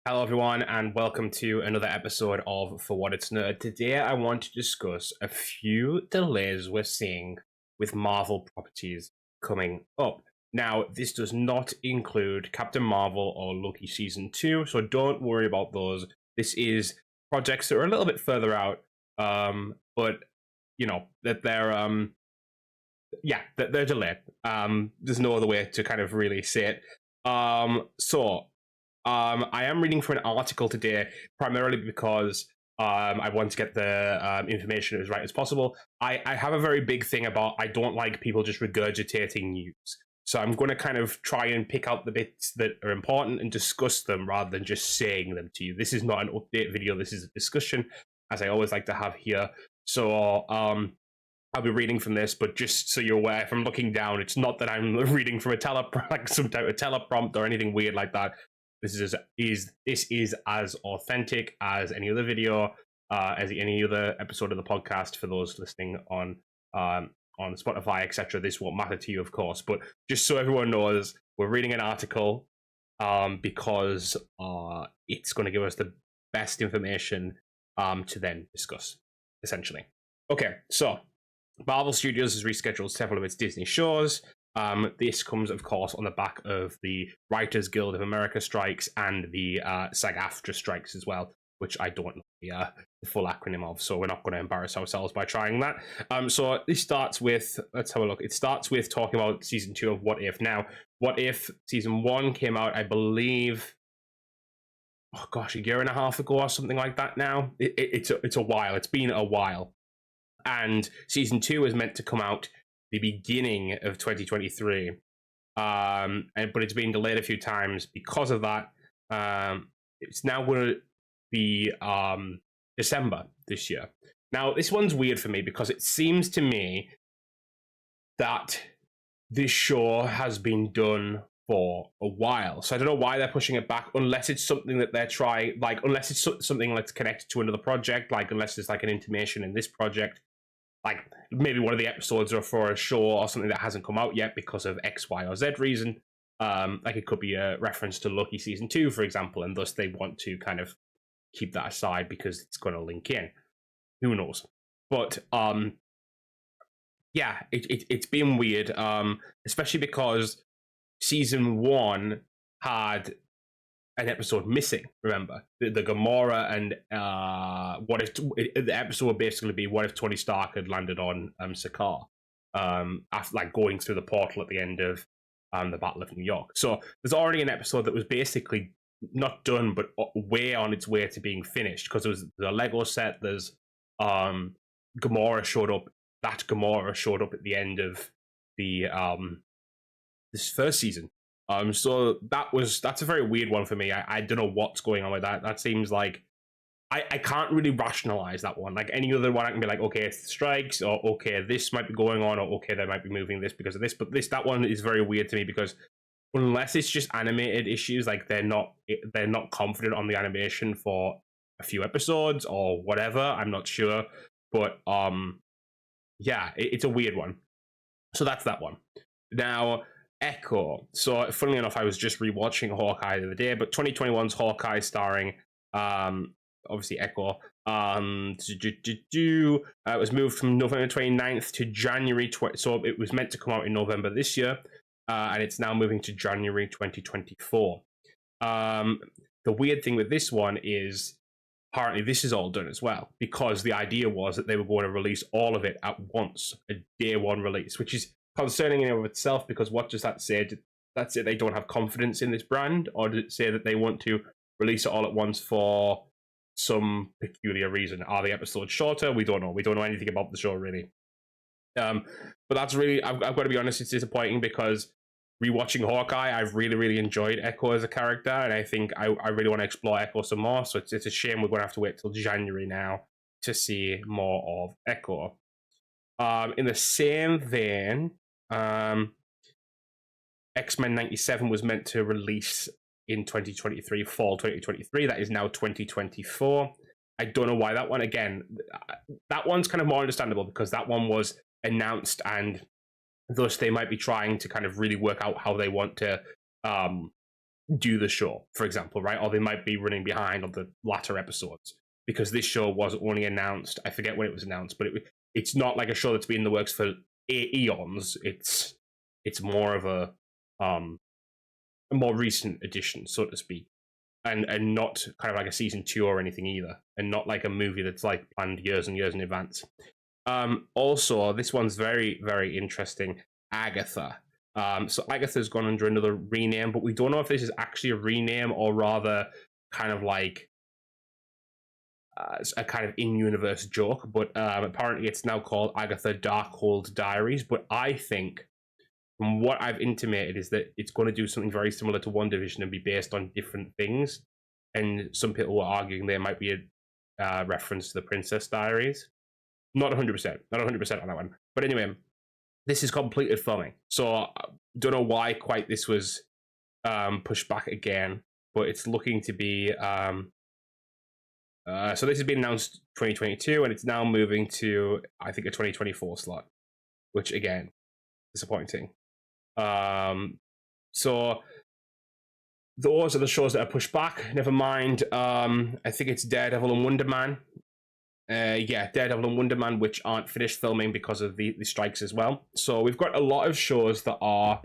Hello, everyone, and welcome to another episode of For What It's Nerd. Today, I want to discuss a few delays we're seeing with Marvel properties coming up. Now, this does not include Captain Marvel or Loki Season 2, so don't worry about those. This is projects that are a little bit further out, but, you know, that they're delayed. There's no other way to kind of really say it. I am reading from an article today, primarily because I want to get the information as right as possible. I have a very big thing about I don't like people just regurgitating news. So I'm going to kind of try and pick out the bits that are important and discuss them rather than just saying them to you. This is not an update video. This is a discussion, as I always like to have here. So I'll be reading from this, but just so you're aware, if I'm looking down, it's not that I'm reading from a like some type of teleprompt or anything weird like that. This is as authentic as any other video, as any other episode of the podcast. For those listening on Spotify, etc., this won't matter to you, of course. But just so everyone knows, we're reading an article because it's going to give us the best information to then discuss, essentially. Okay, so Marvel Studios has rescheduled several of its Disney shows. This comes, of course, on the back of the Writers Guild of America strikes and the SAG-AFTRA strikes as well, which I don't know the full acronym of, so we're not going to embarrass ourselves by trying that. So this starts with, let's have a look. It starts with talking about season 2 of What If. Now, What If season 1 came out, I believe, a year and a half ago or something like that now. It's a while. It's been a while. And season 2 is meant to come out the beginning of 2023, but it's been delayed a few times because of that. It's now going to be December this year. Now, this one's weird for me because it seems to me that this show has been done for a while. So I don't know why they're pushing it back, unless it's something that they're trying, like, unless it's something that's connected to another project, like, unless there's like an intimation in this project. Like, maybe one of the episodes are for a show or something that hasn't come out yet because of X, Y, or Z reason. Like, it could be a reference to Loki Season 2, for example, and thus they want to kind of keep that aside because it's going to link in. Who knows? But, yeah, it's been weird, especially because Season 1 had an episode missing. Remember the Gamora and what if the episode would basically be what if Tony Stark had landed on Sakaar after like going through the portal at the end of the Battle of New York. So there's already an episode that was basically not done but way on its way to being finished because there was the Lego set. There's Gamora showed up. That Gamora showed up at the end of the this first season. So that's a very weird one for me. I don't know what's going on with that. That seems like I can't really rationalize that one. Like any other one, I can be like, okay, it's the strikes, or okay, this might be going on, or okay, they might be moving this because of this. But that one is very weird to me because unless it's just animated issues, like they're not confident on the animation for a few episodes or whatever. I'm not sure, but yeah, it's a weird one. So that's that one. Now, Echo. So, funnily enough, I was just rewatching Hawkeye the other day, but 2021's Hawkeye starring, obviously, Echo. It was moved from November 29th to January so it was meant to come out in November this year, and it's now moving to January 2024. The weird thing with this one is apparently this is all done as well, because the idea was that they were going to release all of it at once, a day one release, which is concerning in and of itself, because what does that say? That's it, they don't have confidence in this brand, or did it say that they want to release it all at once for some peculiar reason? Are the episodes shorter? We don't know. We don't know anything about the show, really. But that's really, I've got to be honest, it's disappointing because rewatching Hawkeye, I've really, really enjoyed Echo as a character, and I think I really want to explore Echo some more, so it's a shame we're going to have to wait till January now to see more of Echo. In the same vein, X-Men 97 was meant to release in 2023, fall 2023. That is now 2024. I don't know why that one, again, that one's kind of more understandable because that one was announced and thus they might be trying to kind of really work out how they want to do the show, for example, right? Or they might be running behind on the latter episodes because this show was only announced. I forget when it was announced, but it's not like a show that's been in the works for eons. It's more of a more recent addition, so to speak, and not kind of like a season 2 or anything either, and not like a movie that's like planned years and years in advance. Also, this one's very, very interesting. Agatha. So Agatha's gone under another rename, but we don't know if this is actually a rename or rather kind of like a kind of in-universe joke. But apparently, it's now called Agatha Darkhold Diaries. But I think, from what I've intimated, is that it's going to do something very similar to WandaVision and be based on different things. And some people were arguing there might be a reference to the Princess Diaries. Not 100%. Not 100% on that one. But anyway, this is completed filming. So I don't know why quite this was pushed back again. But it's looking to be... so this has been announced 2022, and it's now moving to, I think, a 2024 slot. Which, again, disappointing. So those are the shows that are pushed back. Never mind. I think it's Daredevil and Wonder Man. Daredevil and Wonder Man, which aren't finished filming because of the strikes as well. So we've got a lot of shows that are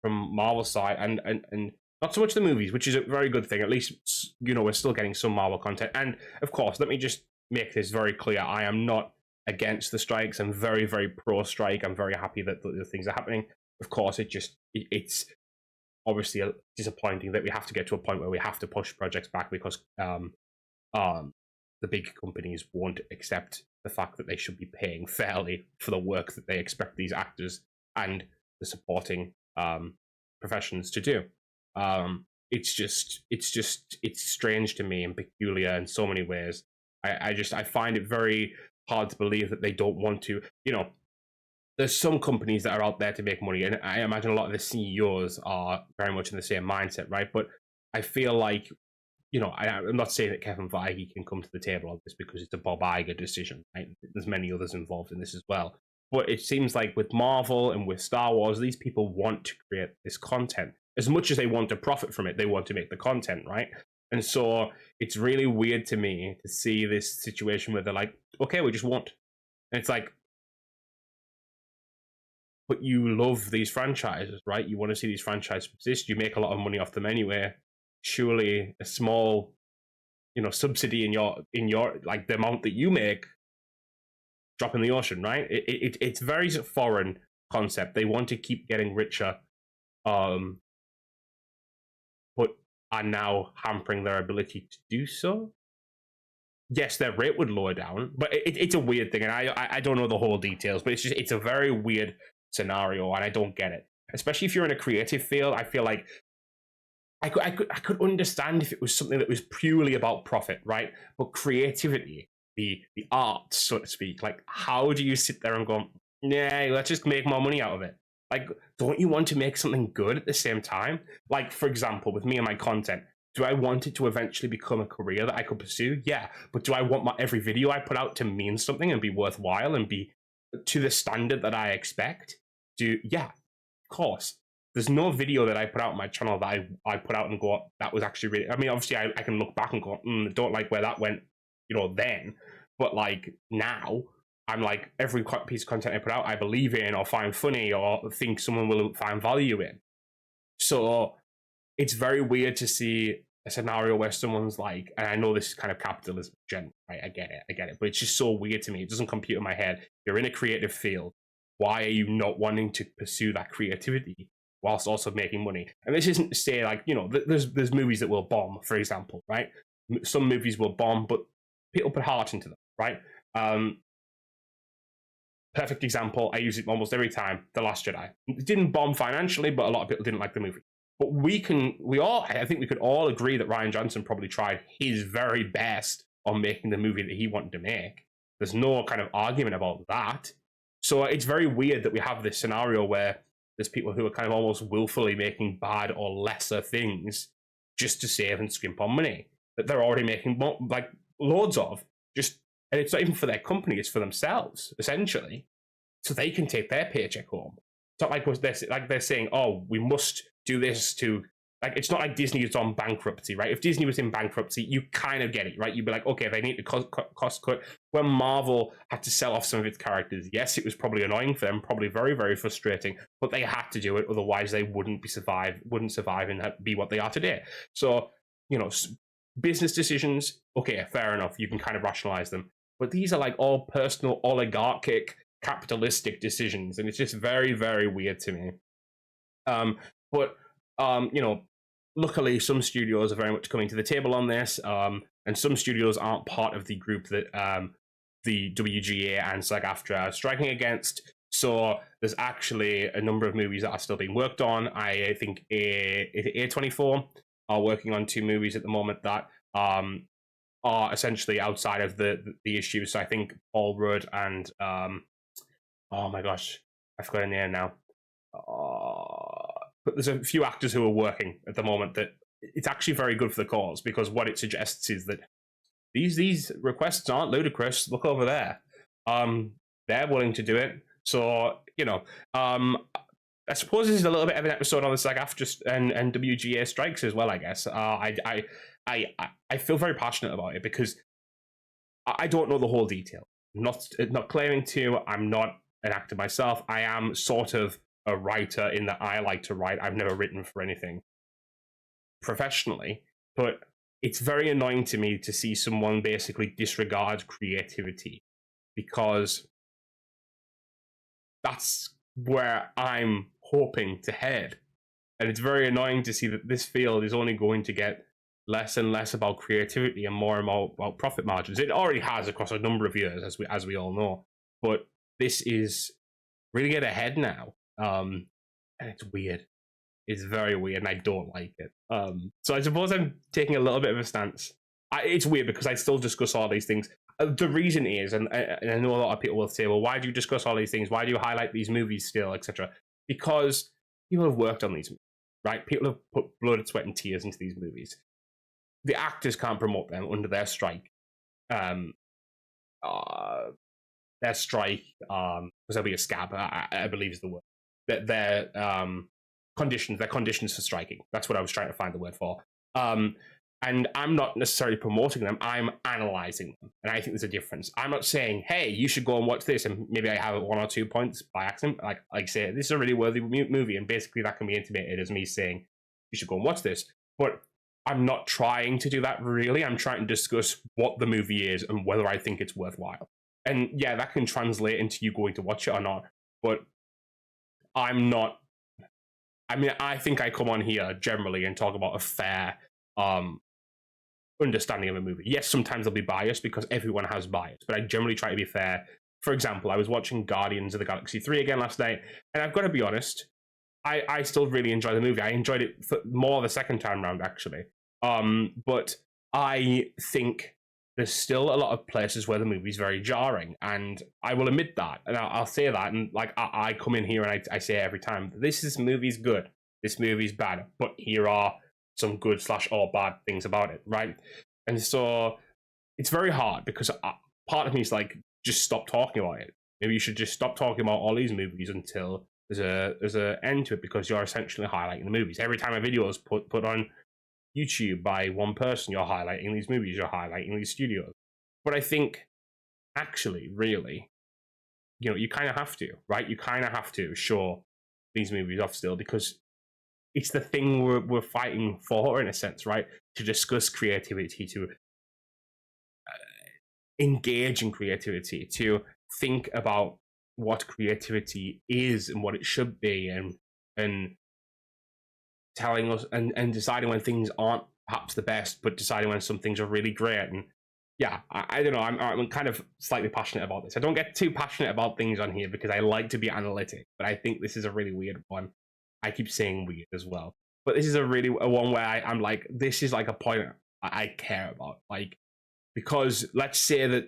from Marvel side and not so much the movies, which is a very good thing. At least, we're still getting some Marvel content. And of course, let me just make this very clear. I am not against the strikes. I'm very, very pro-strike. I'm very happy that the things are happening. Of course, it's obviously disappointing that we have to get to a point where we have to push projects back because the big companies won't accept the fact that they should be paying fairly for the work that they expect these actors and the supporting professions to do. It's strange to me and peculiar in so many ways. I find it very hard to believe that they don't want to. There's some companies that are out there to make money, and I imagine a lot of the CEOs are very much in the same mindset, right? But I feel like, I'm not saying that Kevin Feige can come to the table on this because it's a Bob Iger decision, right? There's many others involved in this as well. But it seems like with Marvel and with Star Wars, these people want to create this content. As much as they want to profit from it, they want to make the content, right? And so it's really weird to me to see this situation where they're like, okay, we just won't. And it's like, but you love these franchises, right? You want to see these franchises exist. You make a lot of money off them anyway. Surely a small, subsidy in your like the amount that you make, drop in the ocean, right? It's very foreign concept. They want to keep getting richer, but are now hampering their ability to do so. Yes, their rate would lower down, but it's a weird thing, and I don't know the whole details, but it's a very weird scenario, and I don't get it. Especially if you're in a creative field, I feel like I could understand if it was something that was purely about profit, right? But creativity, the art, so to speak, like how do you sit there and go, nah, let's just make more money out of it? Like, don't you want to make something good at the same time? Like, for example, with me and my content, do I want it to eventually become a career that I could pursue? Yeah. But do I want every video I put out to mean something and be worthwhile and be to the standard that I expect? Yeah, of course. There's no video that I put out on my channel that I put out and go, that was actually really... I mean, obviously, I can look back and go, don't like where that went, then. But, like, now, I'm like, every piece of content I put out, I believe in or find funny or think someone will find value in. So it's very weird to see a scenario where someone's like, and I know this is kind of capitalism, right? I get it. But it's just so weird to me. It doesn't compute in my head. You're in a creative field. Why are you not wanting to pursue that creativity whilst also making money? And this isn't to say, like, there's movies that will bomb, for example, right? Some movies will bomb, but people put heart into them, right? Perfect example, I use it almost every time, The Last Jedi. It didn't bomb financially, but a lot of people didn't like the movie. But I think we could all agree that Rian Johnson probably tried his very best on making the movie that he wanted to make. There's no kind of argument about that. So it's very weird that we have this scenario where there's people who are kind of almost willfully making bad or lesser things just to save and skimp on money that they're already making like loads of. And it's not even for their company; it's for themselves, essentially, so they can take their paycheck home. It's not like they're saying, "Oh, we must do this to like, it's not like Disney is on bankruptcy, right? If Disney was in bankruptcy, you kind of get it, right? You'd be like, okay, they need to cost cut. When Marvel had to sell off some of its characters, yes, it was probably annoying for them, probably very, very frustrating, but they had to do it, otherwise they wouldn't survive and be what they are today. So, you know, business decisions, okay, fair enough, you can kind of rationalize them, but these are like all personal, oligarchic, capitalistic decisions, and it's just very, very weird to me. But you know, luckily some studios are very much coming to the table on this, and some studios aren't part of the group that the WGA and SAG-AFTRA are striking against. So there's actually a number of movies that are still being worked on. I think A24 are working on 2 movies at the moment that are essentially outside of the issues. So I think Paul Rudd and oh my gosh, I forgot her name now. But there's a few actors who are working at the moment that it's actually very good for the cause, because what it suggests is that these requests aren't ludicrous. Look over there. They're willing to do it. So, you know, I suppose this is a little bit of an episode on the SAG-AFTRA and WGA strikes as well, I guess. I feel very passionate about it because I don't know the whole detail. Not claiming to. I'm not an actor myself. I am sort of a writer in that I like to write. I've never written for anything professionally, but it's very annoying to me to see someone basically disregard creativity, because that's where I'm hoping to head. And it's very annoying to see that this field is only going to get less and less about creativity and more about profit margins. It already has across a number of years, as we all know. But this is really get ahead now. And it's weird. It's very weird, and I don't like it. So I suppose I'm taking a little bit of a stance. It's weird because I still discuss all these things. The reason is, and I know a lot of people will say, well, why do you discuss all these things? Why do you highlight these movies still, etc.? Because people have worked on these movies, right? People have put blood, sweat, and tears into these movies. The actors can't promote them under their strike. Their strike, because there'll be a scab, I believe is the word. Their conditions for striking. That's what I was trying to find the word for. And I'm not necessarily promoting them, I'm analyzing them. And I think there's a difference. I'm not saying, hey, you should go and watch this, and maybe I have 1 or 2 points by accident. Like say, this is a really worthy movie, and basically that can be intimated as me saying, you should go and watch this. But I'm not trying to do that, really. I'm trying to discuss what the movie is and whether I think it's worthwhile. And yeah, that can translate into you going to watch it or not. But I'm not... I mean, I think I come on here generally and talk about a fair understanding of a movie. Yes, sometimes I'll be biased because everyone has bias, but I generally try to be fair. For example, I was watching Guardians of the Galaxy 3 again last night, and I've got to be honest, I still really enjoy the movie. I enjoyed it more the second time round, actually. But I think there's still a lot of places where the movie's very jarring, and I will admit that, and I'll say that, and like I come in here and I say every time, this movie's good, this movie's bad, but here are some good / or bad things about it, right? And so it's very hard because part of me is like, just stop talking about it. Maybe you should just stop talking about all these movies until there's a end to it, because you're essentially highlighting the movies. Every time a video is put on YouTube by one person, you're highlighting these movies, you're highlighting these studios. But I think, actually, really, you know, you kind of have to, right? You kind of have to show these movies off still, because it's the thing we're fighting for, in a sense, right? To discuss creativity, to engage in creativity, to think about what creativity is and what it should be, and telling us and deciding when things aren't perhaps the best, but deciding when some things are really great. And yeah, I don't know, I'm kind of slightly passionate about this. I don't get too passionate about things on here because I like to be analytic, but I think this is a really weird one. I keep saying weird as well, but this is a one where I'm like, this is like a point I care about, like, because let's say the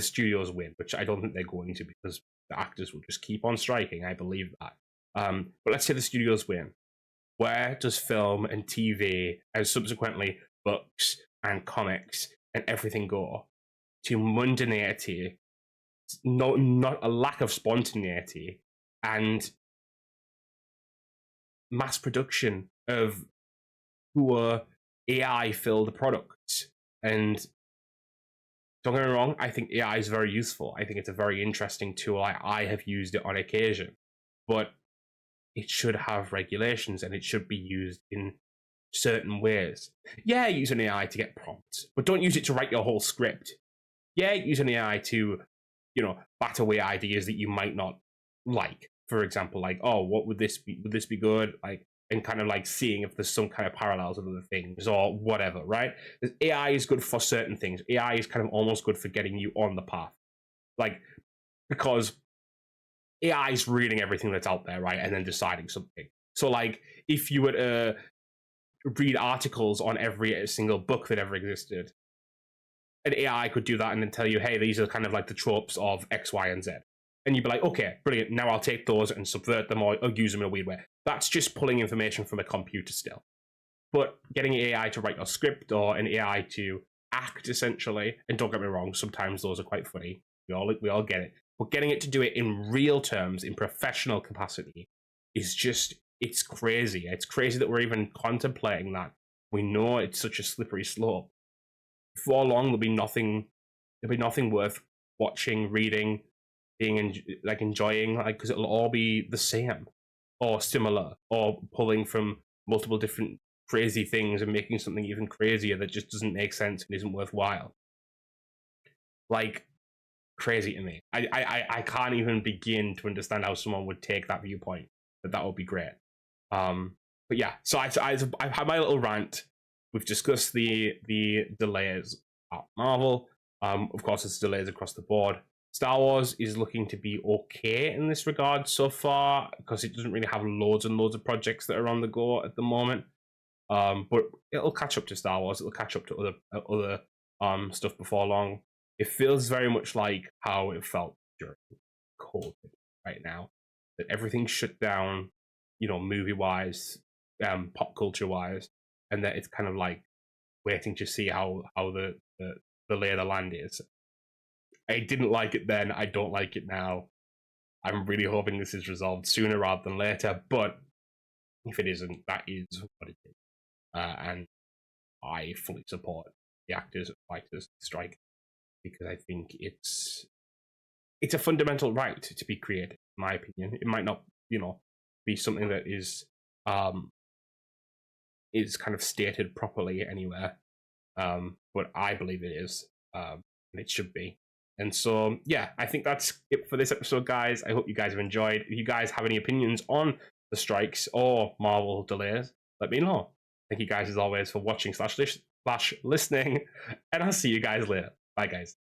studios win, which I don't think they're going to, because the actors will just keep on striking. I believe that. But let's say the studios win. Where does film and TV and subsequently books and comics and everything go? To mundanity, not a lack of spontaneity, and mass production of poor AI-filled products. And don't get me wrong, I think AI is very useful. I think it's a very interesting tool. I have used it on occasion, but it should have regulations and it should be used in certain ways. Yeah, use an AI to get prompts, but don't use it to write your whole script. Yeah, use an AI to, bat away ideas that you might not like. For example, like, oh, what would this be? Would this be good? Like, and kind of like seeing if there's some kind of parallels with other things or whatever, right? AI is good for certain things. AI is kind of almost good for getting you on the path. Like, because AI is reading everything that's out there, right? And then deciding something. So, like, if you were to read articles on every single book that ever existed, an AI could do that and then tell you, hey, these are kind of like the tropes of X, Y, and Z. And you'd be like, okay, brilliant. Now I'll take those and subvert them or use them in a weird way. That's just pulling information from a computer still. But getting AI to write your script or an AI to act, essentially, and don't get me wrong, sometimes those are quite funny. We all get it. But getting it to do it in real terms, in professional capacity, is just, it's crazy. It's crazy that we're even contemplating that. We know it's such a slippery slope. Before long, there'll be nothing worth watching, reading, being enjoying, because it'll all be the same or similar or pulling from multiple different crazy things and making something even crazier that just doesn't make sense and isn't worthwhile. Like, crazy to me. I can't even begin to understand how someone would take that viewpoint. That would be great. But yeah, so I've had my little rant. We've discussed the delays at Marvel. Of course, there's delays across the board. Star Wars is looking to be okay in this regard so far because it doesn't really have loads and loads of projects that are on the go at the moment. But it'll catch up to Star Wars. It'll catch up to other stuff before long. It feels very much like how it felt during COVID right now, that everything's shut down, movie-wise, pop culture-wise, and that it's kind of like waiting to see how the lay of the land is. I didn't like it then. I don't like it now. I'm really hoping this is resolved sooner rather than later, but if it isn't, that is what it is. And I fully support the actors and writers strike because I think it's a fundamental right to be creative, in my opinion. It might not, be something that is kind of stated properly anywhere, but I believe it is, and it should be. And so, yeah, I think that's it for this episode, guys. I hope you guys have enjoyed. If you guys have any opinions on the strikes or Marvel delays, let me know. Thank you guys, as always, for watching / listening, and I'll see you guys later. Bye, guys.